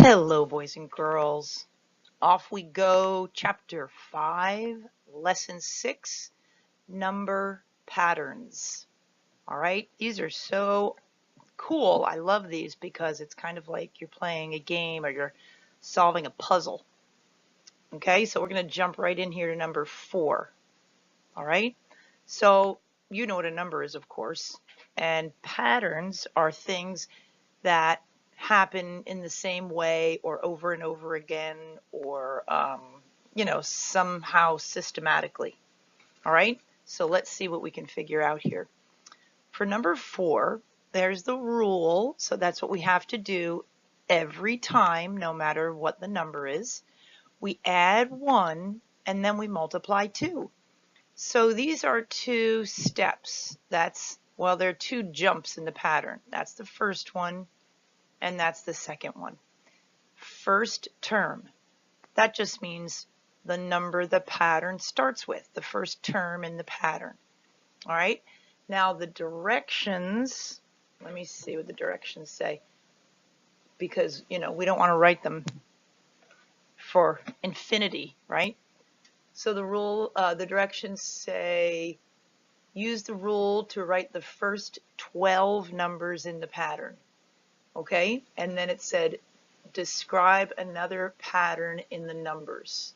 Hello, boys and girls. Off we go. Chapter 5, Lesson 6, Number Patterns. All right, these are so cool. I love these because it's kind of like you're playing a game or you're solving a puzzle. Okay, so we're going to jump right in here to number 4. All right, so you know what a number is, of course. And patterns are things that happen in the same way or over and over again or, somehow systematically. All right, so let's see what we can figure out here. For number 4, there's the rule. So that's what we have to do every time, no matter what the number is. We add 1 and then we multiply 2. So these are 2 steps. There are 2 jumps in the pattern. That's the first one, and that's the second one. First term. That just means the number the pattern starts with, the first term in the pattern. All right. Now the directions, let me see what the directions say, because, we don't want to write them for infinity, right? So the directions say, use the rule to write the first 12 numbers in the pattern. Okay, and then it said, describe another pattern in the numbers.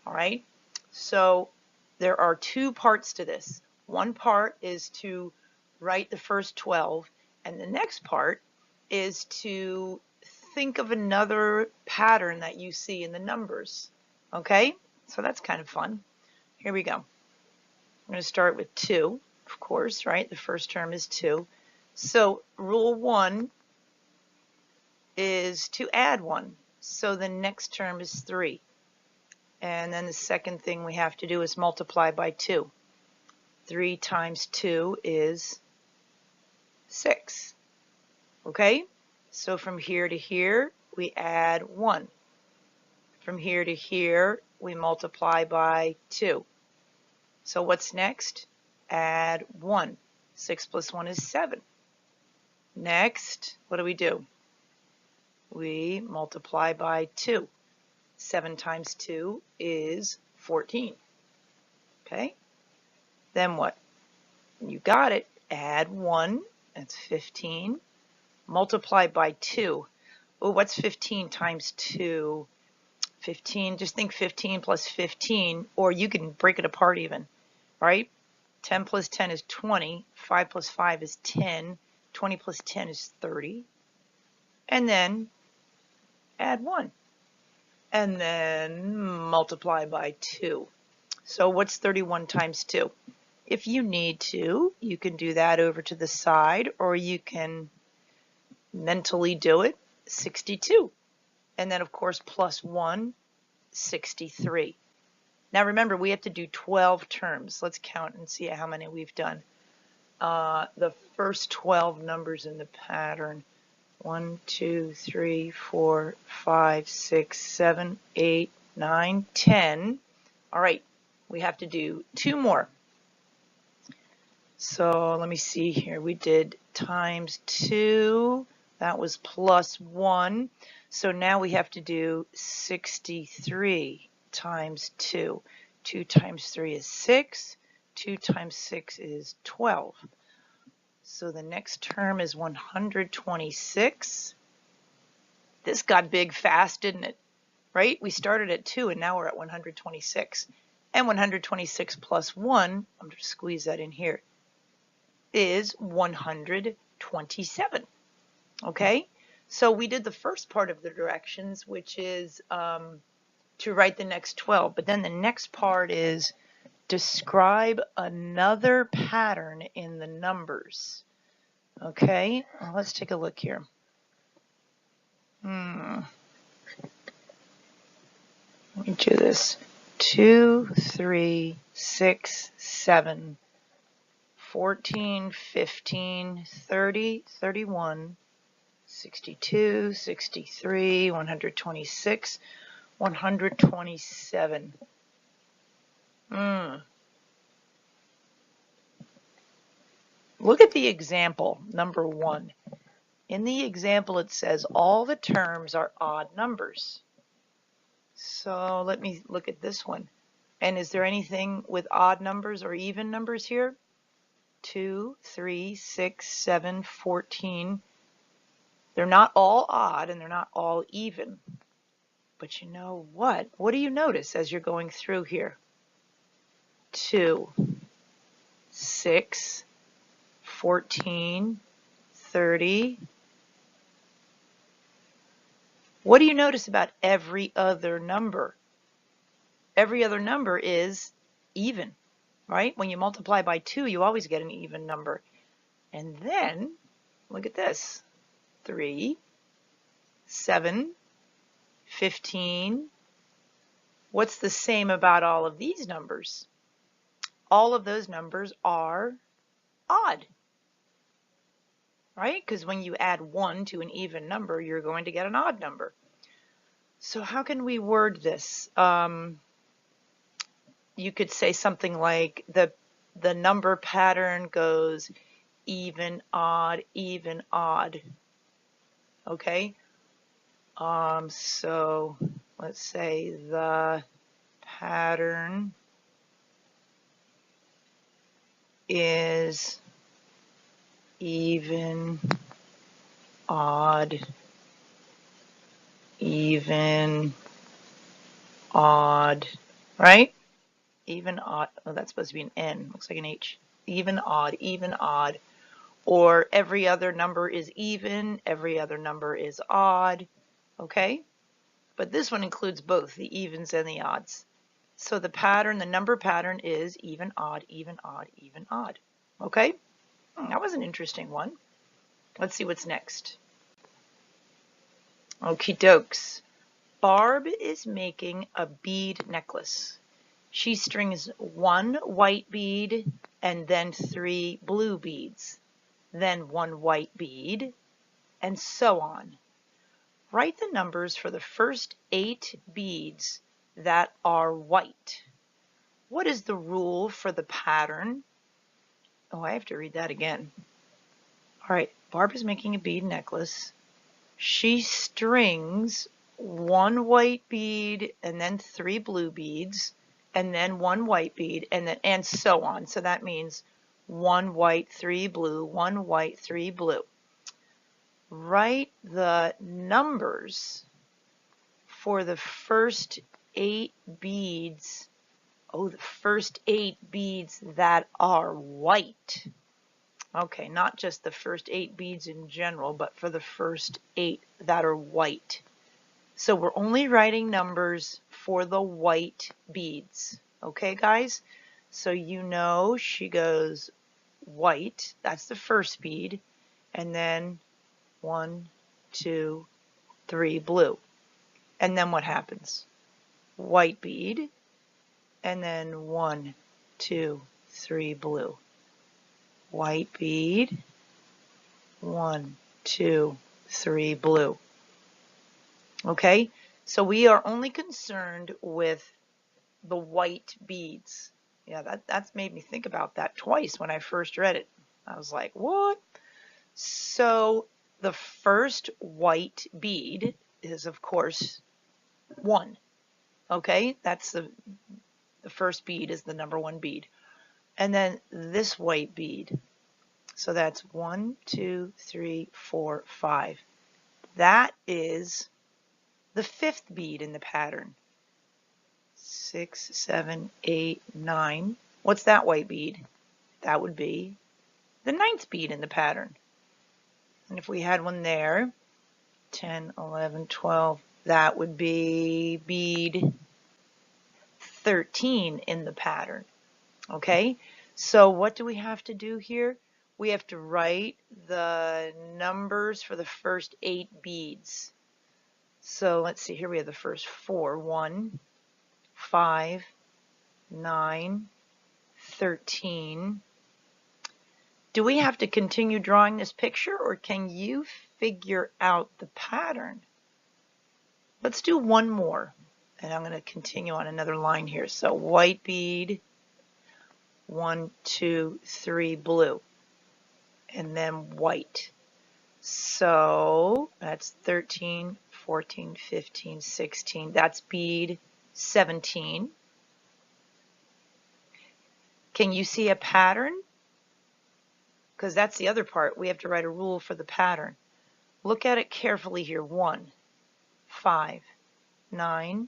All right, so there are 2 parts to this. One part is to write the first 12, and the next part is to think of another pattern that you see in the numbers. Okay, so that's kind of fun. Here we go. I'm going to start with 2, of course, right? The first term is 2. So rule 1 is to add 1. So the next term is 3. And then the second thing we have to do is multiply by 2. 3 times 2 is 6. Okay? So from here to here, we add 1. From here to here, we multiply by 2. So what's next? Add 1. 6 plus 1 is 7. Next, what do? We multiply by 2. 7 times 2 is 14. Okay? Then what? You got it. Add 1. That's 15. Multiply by 2. Oh, what's 15 times 2? 15, just think 15 plus 15, or you can break it apart even, right? 10 plus 10 is 20. 5 plus 5 is 10. 20 plus 10 is 30. And then add 1. And then multiply by 2. So what's 31 times 2? If you need to, you can do that over to the side, or you can mentally do it. 62. And then, of course, plus 1, 63. Now remember, we have to do 12 terms. Let's count and see how many we've done. The first 12 numbers in the pattern. 1, 2, 3, 4, 5, 6, 7, 8, 9, 10. All right, we have to do 2 more. So let me see here. We did times 2. That was plus 1. So now we have to do 63 times 2. 2 times 3 is 6. 2 times 6 is 12. So the next term is 126. This got big fast, didn't it? Right? We started at 2 and now we're at 126. And 126 plus 1, I'm going to squeeze that in here, is 127. Okay? So we did the first part of the directions, which is to write the next 12. But then the next part is describe another pattern in the numbers. Okay, well, let's take a look here. Let me do this. 2, 3, 6, 7, 14, 15, 30, 31, 62, 63, 126, 127. Look at the example, number 1. In the example, it says all the terms are odd numbers. So let me look at this one. And is there anything with odd numbers or even numbers here? 2, 3, 6, 7, 14. They're not all odd and they're not all even. But you know what? What do you notice as you're going through here? 2, 6, 14, 30. What do you notice about every other number? Every other number is even, right? When you multiply by 2, you always get an even number. And then, look at this. 3, 7, 15. What's the same about all of these numbers? All of those numbers are odd, right? Because when you add 1 to an even number, you're going to get an odd number. So how can we word this? You could say something like the number pattern goes even, odd, okay? So let's say the pattern is even, odd, even, odd, right? Even, odd. Oh, that's supposed to be an N. Looks like an H. Even, odd, even, odd. Or every other number is even, every other number is odd. Okay? But this one includes both the evens and the odds. So the pattern, the number pattern is even, odd, even, odd, even, odd. Okay? That was an interesting one. Let's see what's next. Okie dokes. Barb is making a bead necklace. She strings 1 white bead and then 3 blue beads, then 1 white bead, and so on. Write the numbers for the first 8 beads that are white. What is the rule for the pattern? Oh, I have to read that again. All right, Barb is making a bead necklace. She strings 1 white bead and then 3 blue beads and then 1 white bead and so on. So that means 1 white, 3 blue, 1 white, 3 blue. Write the numbers for the first 8 beads. Oh, the first 8 beads that are white. Okay, not just the first 8 beads in general, but for the first 8 that are white. So we're only writing numbers for the white beads. Okay, guys? So you know she goes white, that's the first bead, and then 1, 2, 3 blue. And then what happens? White bead, and then 1, 2, 3 blue. White bead, 1, 2, 3 blue. Okay, so we are only concerned with the white beads. Yeah, that's made me think about that twice when I first read it. I was like, what? So the first white bead is, of course, 1. Okay, that's the first bead is the number 1 bead. And then this white bead. So that's 1, 2, 3, 4, 5. That is the 5th bead in the pattern. 6, 7, 8, 9. What's that white bead? That would be the 9th bead in the pattern. And if we had one there, 10, 11, 12, that would be bead 13 in the pattern. Okay, so what do we have to do here? We have to write the numbers for the first 8 beads. So let's see, here we have the first 4. 1, 5, 9, 13. Do we have to continue drawing this picture, or can you figure out the pattern? Let's do one more, and I'm going to continue on another line here. So white bead, 1, 2, 3 blue, and then white. So that's 13, 14, 15, 16. That's bead 17. Can you see a pattern? Because that's the other part. We have to write a rule for the pattern. Look at it carefully here. 1, 5, 9,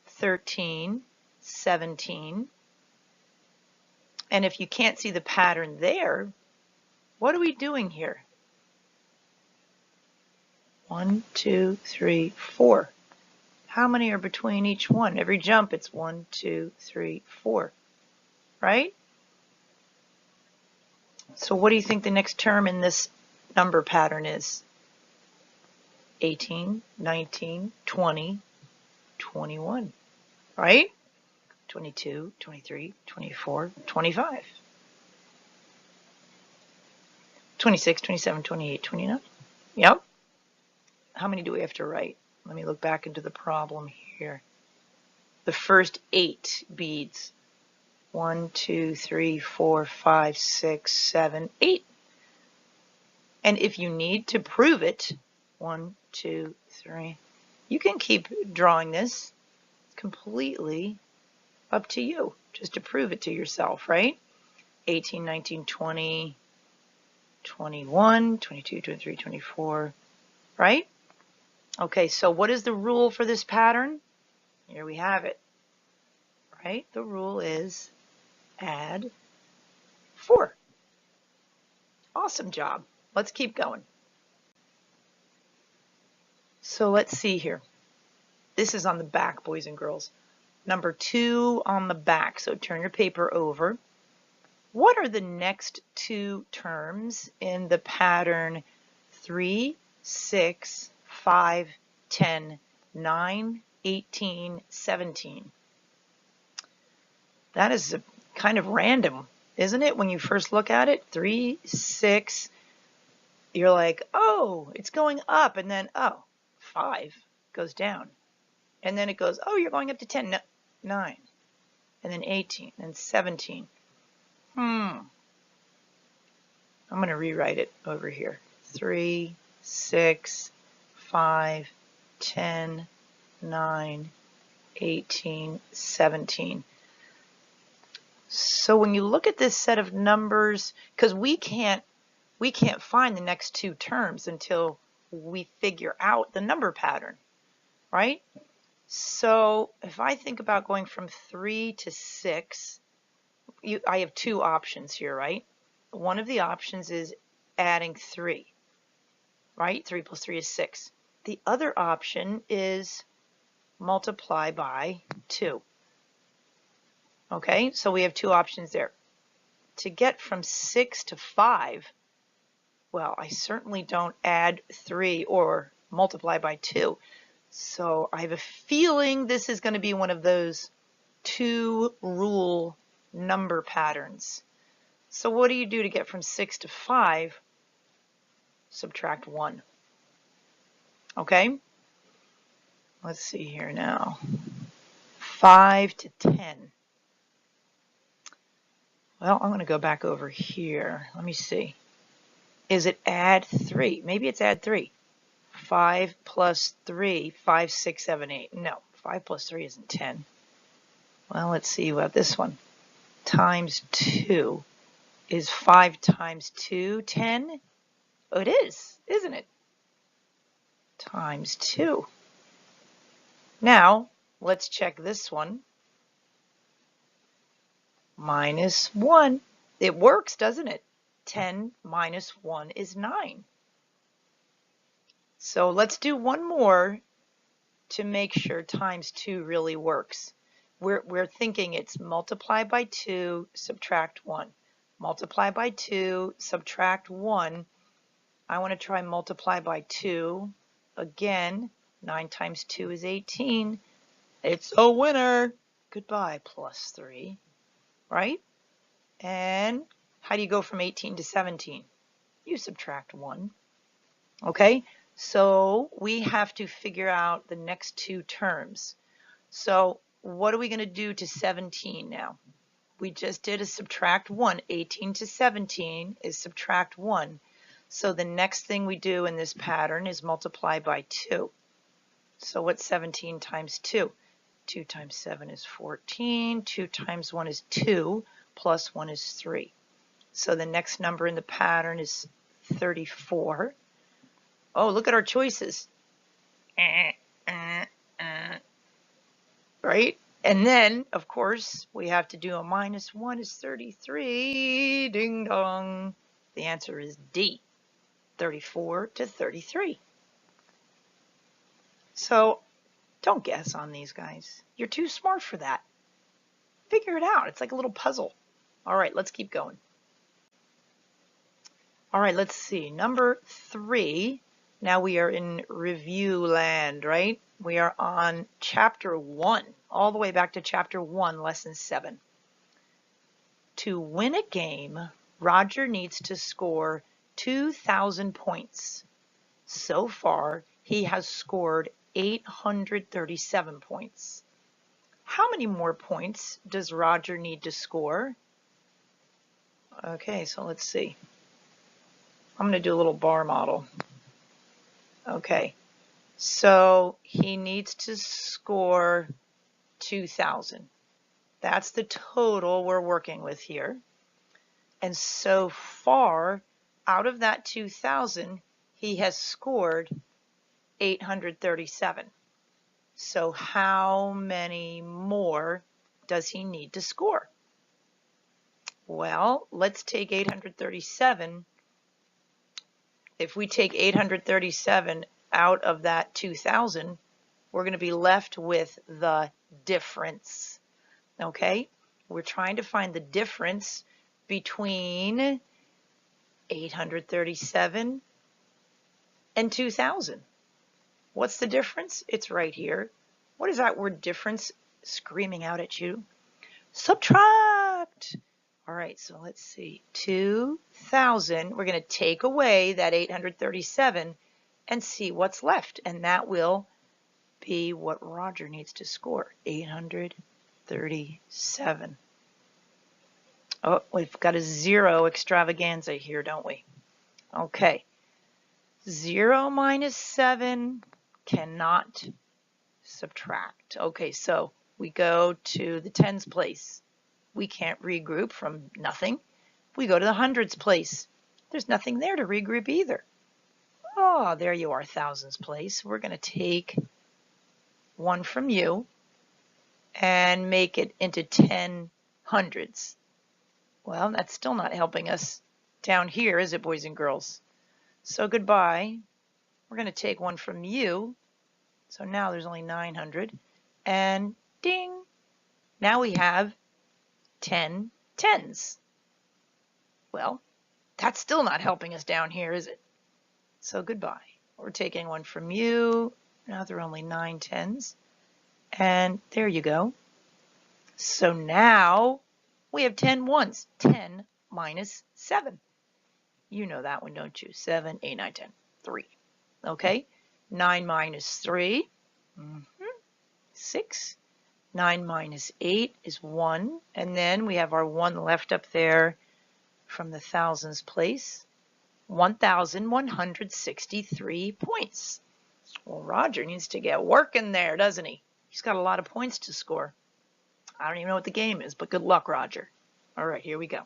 13, 17. And if you can't see the pattern there, what are we doing here? 1, 2, 3, 4. How many are between each one? Every jump, it's 1, 2, 3, 4, right? So what do you think the next term in this number pattern is? 18, 19, 20, 21, right? 22, 23, 24, 25, 26, 27, 28, 29. Yep. How many do we have to write? Let me look back into the problem here. The first 8 beads. 1, 2, 3, 4, 5, 6, 7, 8. And if you need to prove it, 1, 2, 3, you can keep drawing this. Completely up to you, just to prove it to yourself, right? 18, 19, 20, 21, 22, 23, 24, right? Okay, so what is the rule for this pattern? Here we have it, right? The rule is add 4. Awesome job. Let's keep going. So let's see here. This is on the back, boys and girls. Number 2 on the back, so turn your paper over. What are the next 2 terms in the pattern 3, 6, 5, 10, 9, 18, 17? That is kind of random, isn't it? When you first look at it, 3, 6, you're like, oh, it's going up, and then, oh, 5 goes down. And then it goes, oh, you're going up to 10, 9, and then 18, and 17. I'm going to rewrite it over here. 3, 6, 5, 10, 9, 18, 17. So when you look at this set of numbers, because we can't find the next 2 terms until we figure out the number pattern, right? So if I think about going from 3 to 6, I have 2 options here, right? One of the options is adding 3, right? 3 plus 3 is 6. The other option is multiply by 2. Okay, so we have 2 options there. To get from 6 to 5, well, I certainly don't add 3 or multiply by 2. So I have a feeling this is going to be one of those 2 rule number patterns. So what do you do to get from 6 to 5? Subtract 1. Okay? Let's see here now. 5 to 10. Well, I'm going to go back over here. Let me see. Is it add 3? Maybe it's add 3. 5 plus 3, 5, 6, 7, 8. No, 5 plus 3 isn't 10. Well, let's see about this one. Times 2. Is 5 times 2 10? Oh, it is, isn't it? Times 2. Now, let's check this one. Minus 1. It works, doesn't it? 10 minus 1 is 9. So let's do one more to make sure times 2 really works. We're thinking it's multiply by 2, subtract 1. Multiply by 2, subtract 1. I want to try multiply by 2. Again, 9 times 2 is 18. It's a winner. Goodbye, plus 3. Right? And how do you go from 18 to 17? You subtract 1. Okay? So we have to figure out the next 2 terms. So what are we going to do to 17 now? We just did a subtract 1. 18 to 17 is subtract 1. So the next thing we do in this pattern is multiply by 2. So what's 17 times 2? 2 times 7 is 14. 2 times 1 is 2, plus 1 is 3. So the next number in the pattern is 34. Oh, look at our choices. Right? And then, of course, we have to do a minus 1 is 33. Ding dong. The answer is D, 34 to 33. So don't guess on these guys. You're too smart for that. Figure it out. It's like a little puzzle. All right, let's keep going. All right, let's see. Number 3. Now we are in review land, right? We are on chapter 1, all the way back to chapter 1, lesson 7. To win a game, Roger needs to score 2,000 points. So far, he has scored 837 points. How many more points does Roger need to score? Okay, so let's see. I'm going to do a little bar model. Okay, so he needs to score 2,000. That's the total we're working with here. And so far, out of that 2,000, he has scored 837. So how many more does he need to score? Well, let's take 837. If we take 837 out of that 2,000, we're going to be left with the difference. Okay? We're trying to find the difference between 837 and 2,000. What's the difference? It's right here. What is that word difference screaming out at you? Subtract! All right, so let's see. 2,000, we're going to take away that 837 and see what's left. And that will be what Roger needs to score, 837. Oh, we've got a 0 extravaganza here, don't we? Okay. 0 minus 7 cannot subtract. Okay, so we go to the tens place. We can't regroup from nothing. We go to the hundreds place. There's nothing there to regroup either. Oh, there you are, thousands place. We're going to take 1 from you and make it into 10 hundreds. Well, that's still not helping us down here, is it, boys and girls? So goodbye. We're going to take 1 from you. So now there's only 900. And ding! Now we have 10 tens. Well, that's still not helping us down here, is it? So goodbye. We're taking 1 from you. Now there are only 9 tens. And there you go. So now we have 10 ones. 10 minus 7. You know that one, don't you? 7, 8, 9, 10. 3. Okay? 9 minus 3. 6. 9 minus 8 is 1. And then we have our 1 left up there from the thousands place. 1,163 points. Well, Roger needs to get working there, doesn't he? He's got a lot of points to score. I don't even know what the game is, but good luck, Roger. All right, here we go.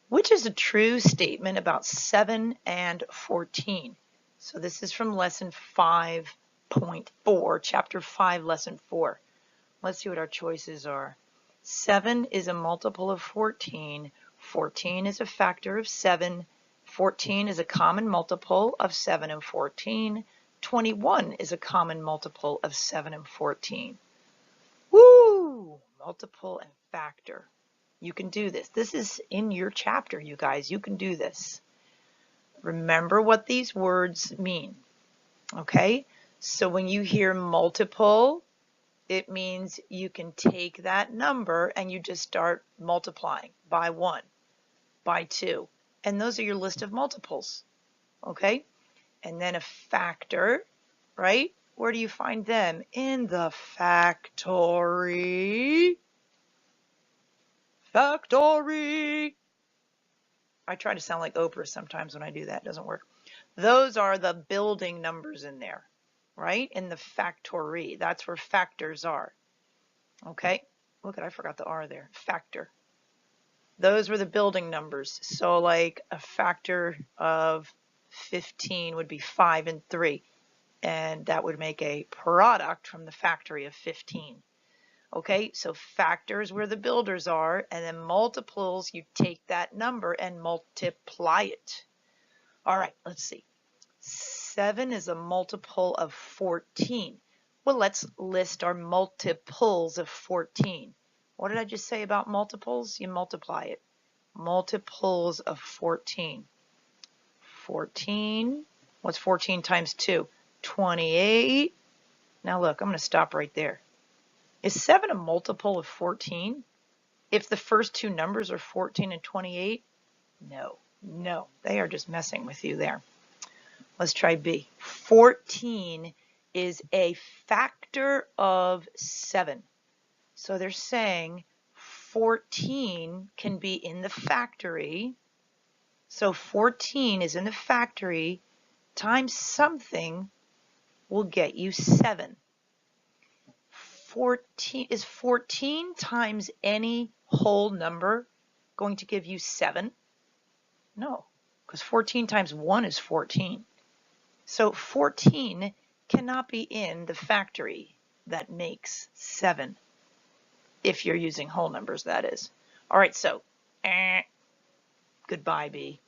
Which is a true statement about 7 and 14? So this is from lesson 5.4, chapter 5, lesson 4. Let's see what our choices are. 7 is a multiple of 14. 14 is a factor of 7. 14 is a common multiple of 7 and 14. 21 is a common multiple of 7 and 14. Woo! Multiple and factor. You can do this. This is in your chapter, you guys. You can do this. Remember what these words mean. Okay? So when you hear multiple, it means you can take that number and you just start multiplying by 1, by 2. And those are your list of multiples. Okay? And then a factor, right? Where do you find them? In the factory. Factory. I try to sound like Oprah sometimes when I do that. It doesn't work. Those are the building numbers in there, right? In the factory. That's where factors are. Okay? Look, I forgot the R there. Factor. Those were the building numbers. So like a factor of 15 would be 5 and 3. And that would make a product from the factory of 15. Okay, so factors where the builders are, and then multiples, you take that number and multiply it. All right, let's see. 7 is a multiple of 14. Well, let's list our multiples of 14. What did I just say about multiples? You multiply it. Multiples of 14. 14, what's 14 times 2? 28. Now look, I'm going to stop right there. Is 7 a multiple of 14? If the first two numbers are 14 and 28? No, no, they are just messing with you there. Let's try B. 14 is a factor of 7. So they're saying 14 can be in the factory. So 14 is in the factory times something will get you 7. 14 is 14 times any whole number going to give you 7? No, because 14 times 1 is 14. So 14 cannot be in the factory that makes 7, if you're using whole numbers, that is. All right, so goodbye, B.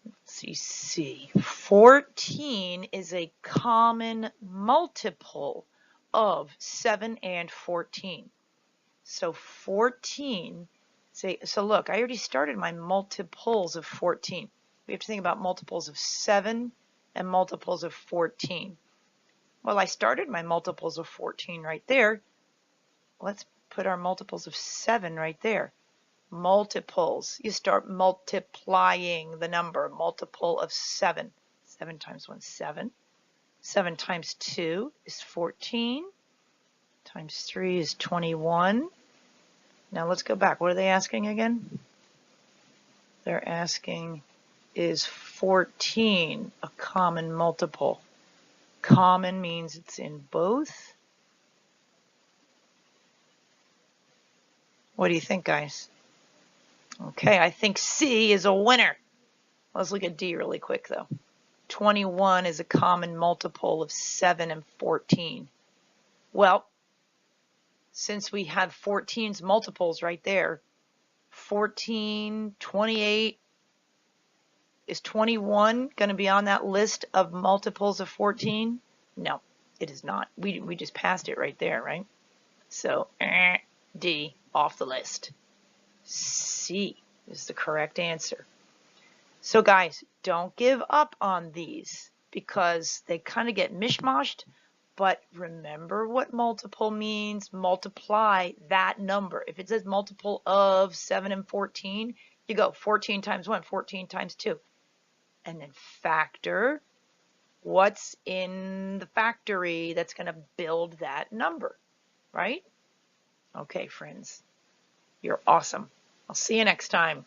Let's see, C. 14 is a common multiple of 7 and 14. So 14, so look, I already started my multiples of 14. We have to think about multiples of 7 and multiples of 14. Well, I started my multiples of 14 right there. Let's put our multiples of 7 right there. Multiples, you start multiplying the number. Multiple of 7. 7 times 1, 7. 7 times 2 is 14. Times 3 is 21. Now let's go back. What are they asking again? They're asking, is 14 a common multiple? Common means it's in both. What do you think, guys? Okay, I think C is a winner. Let's look at D really quick, though. 21 is a common multiple of 7 and 14. Well, since we have 14's multiples right there, 14, 28, is 21 going to be on that list of multiples of 14? No, it is not. We just passed it right there, right? So, D, off the list. C is the correct answer. So guys, don't give up on these because they kind of get mishmashed, but remember what multiple means. Multiply that number. If it says multiple of 7 and 14, you go 14 times 1, 14 times 2. And then factor what's in the factory that's going to build that number, right? Okay, friends, you're awesome. I'll see you next time.